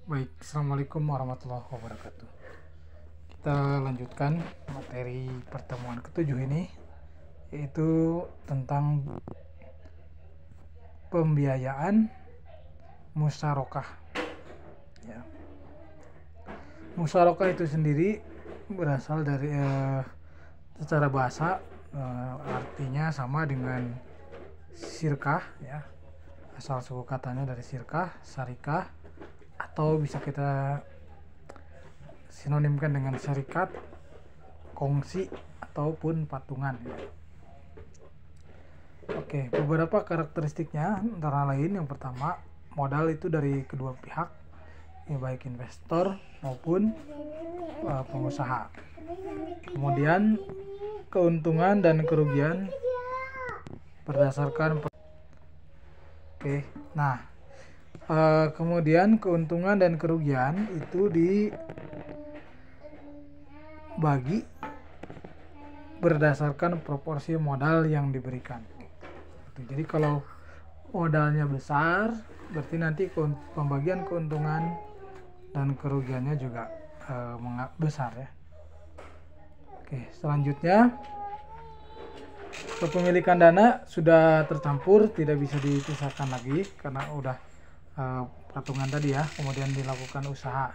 Baik, Assalamualaikum warahmatullahi wabarakatuh. Kita lanjutkan materi pertemuan ketujuh ini, yaitu tentang pembiayaan musyarakah. Ya. Musyarakah itu sendiri berasal dari secara bahasa artinya sama dengan syirkah, ya. Asal suku katanya dari syirkah, syarikah, atau bisa kita sinonimkan dengan syarikat, kongsi, ataupun patungan. Oke, beberapa karakteristiknya antara lain yang pertama, modal itu dari kedua pihak, ya, baik investor maupun pengusaha. Kemudian keuntungan dan kerugian berdasarkan kemudian keuntungan dan kerugian itu dibagi berdasarkan proporsi modal yang diberikan. Jadi kalau modalnya besar, berarti nanti pembagian keuntungan dan kerugiannya juga besar, ya. Oke, selanjutnya kepemilikan dana sudah tercampur, tidak bisa dipisahkan lagi karena udah patungan tadi, ya. Kemudian dilakukan usaha.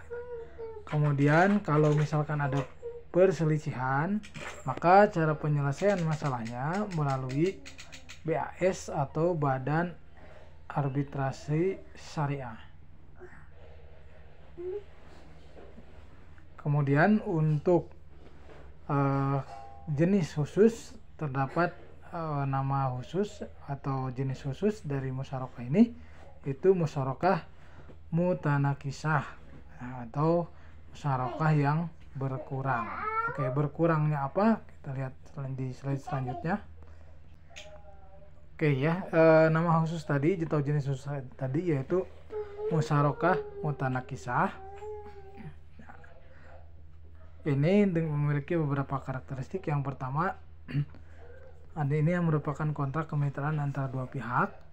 Kemudian kalau misalkan ada perselisihan, maka cara penyelesaian masalahnya melalui BAS atau Badan Arbitrasi Syariah. Kemudian untuk jenis khusus terdapat nama khusus atau jenis khusus dari musyarakah ini, itu musyarakah mutanakisah atau musyarakah yang berkurang. Oke, berkurangnya apa? Kita lihat di slide selanjutnya. Oke, ya, nama khusus tadi atau jenis khusus tadi yaitu musyarakah mutanakisah. Ini memiliki beberapa karakteristik. Yang pertama, ini yang merupakan kontrak kemitraan antara dua pihak.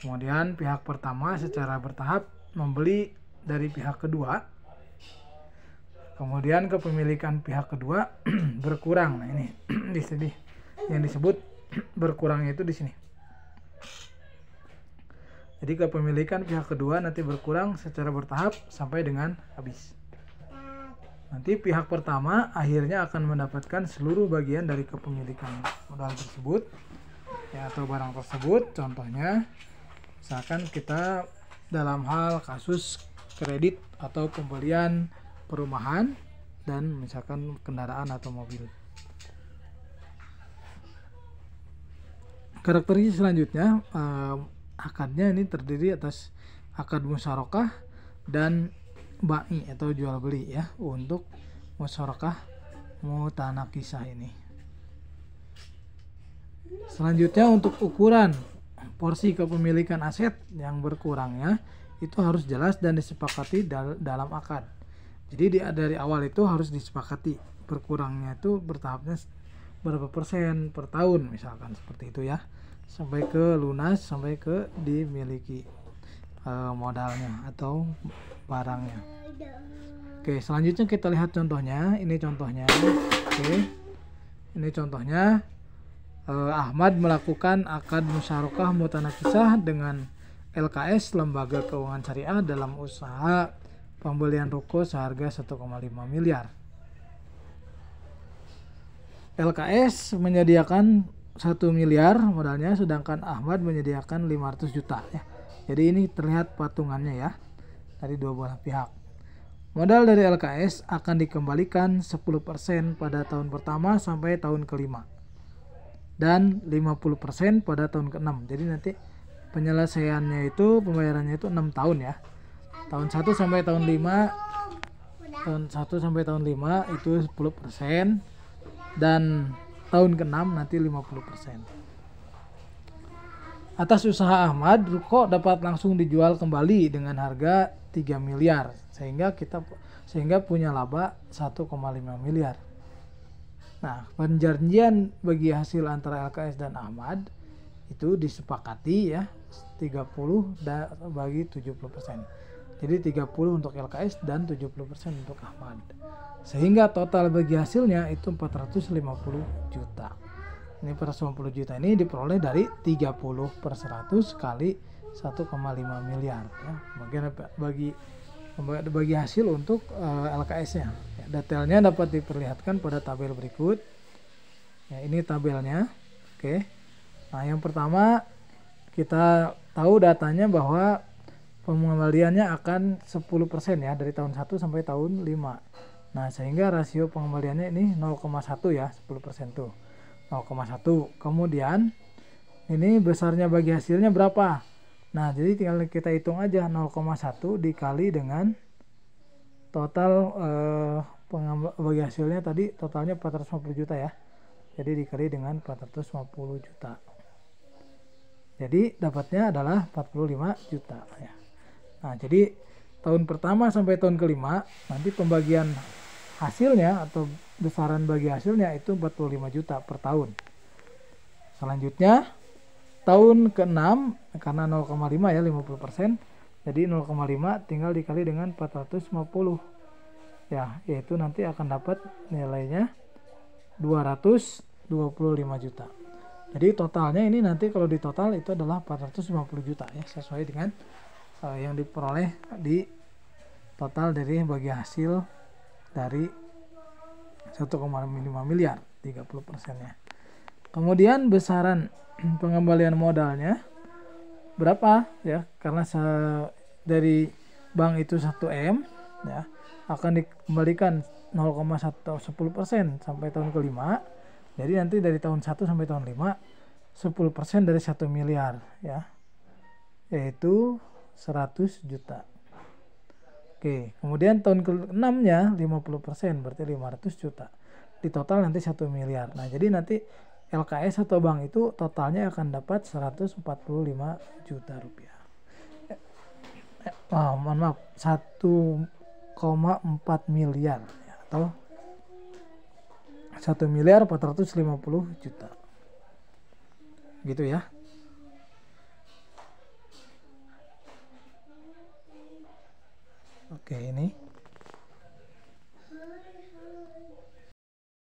Kemudian pihak pertama secara bertahap membeli dari pihak kedua. Kemudian kepemilikan pihak kedua berkurang. Nah, ini di sini yang disebut berkurangnya itu di sini. Jadi kepemilikan pihak kedua nanti berkurang secara bertahap sampai dengan habis. Nanti pihak pertama akhirnya akan mendapatkan seluruh bagian dari kepemilikan modal tersebut, ya, atau barang tersebut. Contohnya, misalkan kita dalam hal kasus kredit atau pembelian perumahan dan misalkan kendaraan atau mobil. Karakteristik selanjutnya, akadnya ini terdiri atas akad musyarakah dan ba'i atau jual beli, ya, untuk musyarakah mutanakisah ini. Selanjutnya untuk ukuran porsi kepemilikan aset yang berkurangnya itu harus jelas dan disepakati dalam akad. Jadi dari awal itu harus disepakati berkurangnya itu bertahapnya berapa persen per tahun, misalkan seperti itu, ya, sampai ke lunas, sampai ke dimiliki modalnya atau barangnya. Oke, selanjutnya kita lihat contohnya. Ini contohnya. Oke, ini contohnya. Ahmad melakukan akad musyarakah mutanakisah dengan LKS Lembaga Keuangan Syariah dalam usaha pembelian ruko seharga 1,5 miliar. LKS menyediakan 1 miliar modalnya, sedangkan Ahmad menyediakan 500 juta, ya. Jadi ini terlihat patungannya, ya, dari dua belah pihak. Modal dari LKS akan dikembalikan 10% pada tahun pertama sampai tahun kelima dan 50% pada tahun ke-6. Jadi nanti penyelesaiannya itu, pembayarannya itu 6 tahun, ya. Tahun 1 sampai tahun 5, itu 10%, dan tahun ke-6 nanti 50%. Atas usaha Ahmad, ruko dapat langsung dijual kembali dengan harga 3 miliar sehingga punya laba 1,5 miliar. Nah, perjanjian bagi hasil antara LKS dan Ahmad itu disepakati, ya, 30 bagi 70%. Jadi 30 untuk LKS dan 70% untuk Ahmad. Sehingga total bagi hasilnya itu 450 juta. Ini 450 juta ini diperoleh dari 30/100 kali 1,5 miliar ya. Bagi hasil untuk LKS-nya. Ya, detailnya dapat diperlihatkan pada tabel berikut. Ya, ini tabelnya. Oke. Nah, yang pertama kita tahu datanya bahwa pengembaliannya akan 10% ya dari tahun 1 sampai tahun 5. Nah, sehingga rasio pengembaliannya ini 0,1 ya, 10% tuh. 0,1. Kemudian ini besarnya bagi hasilnya berapa? Nah, jadi tinggal kita hitung aja 0,1 dikali dengan total bagi hasilnya tadi totalnya 450 juta ya. Jadi dikali dengan 450 juta. Jadi dapatnya adalah 45 juta ya. Nah, jadi tahun pertama sampai tahun kelima nanti pembagian hasilnya atau besaran bagi hasilnya itu 45 juta per tahun. Selanjutnya tahun ke-6 karena 0,5 ya 50%. Jadi 0,5 tinggal dikali dengan 450. Ya, yaitu nanti akan dapat nilainya 225 juta. Jadi totalnya ini nanti kalau di total itu adalah 450 juta ya, sesuai dengan yang diperoleh di total dari bagi hasil dari 1,5 miliar 30%-nya. Kemudian besaran pengembalian modalnya berapa ya, karena dari bank itu 1M ya, akan dikembalikan 0,10% sampai tahun kelima. Jadi nanti dari tahun 1 sampai tahun 5 10% dari 1 miliar ya, yaitu 100 juta. Oke, kemudian tahun ke-6 nya 50% berarti 500 juta. Di total nanti 1 miliar. Nah, jadi nanti LKS atau bank itu totalnya akan dapat 145 juta rupiah. Mohon maaf, 1,4 miliar ya, atau 1 miliar 450 juta. Gitu ya. Oke, ini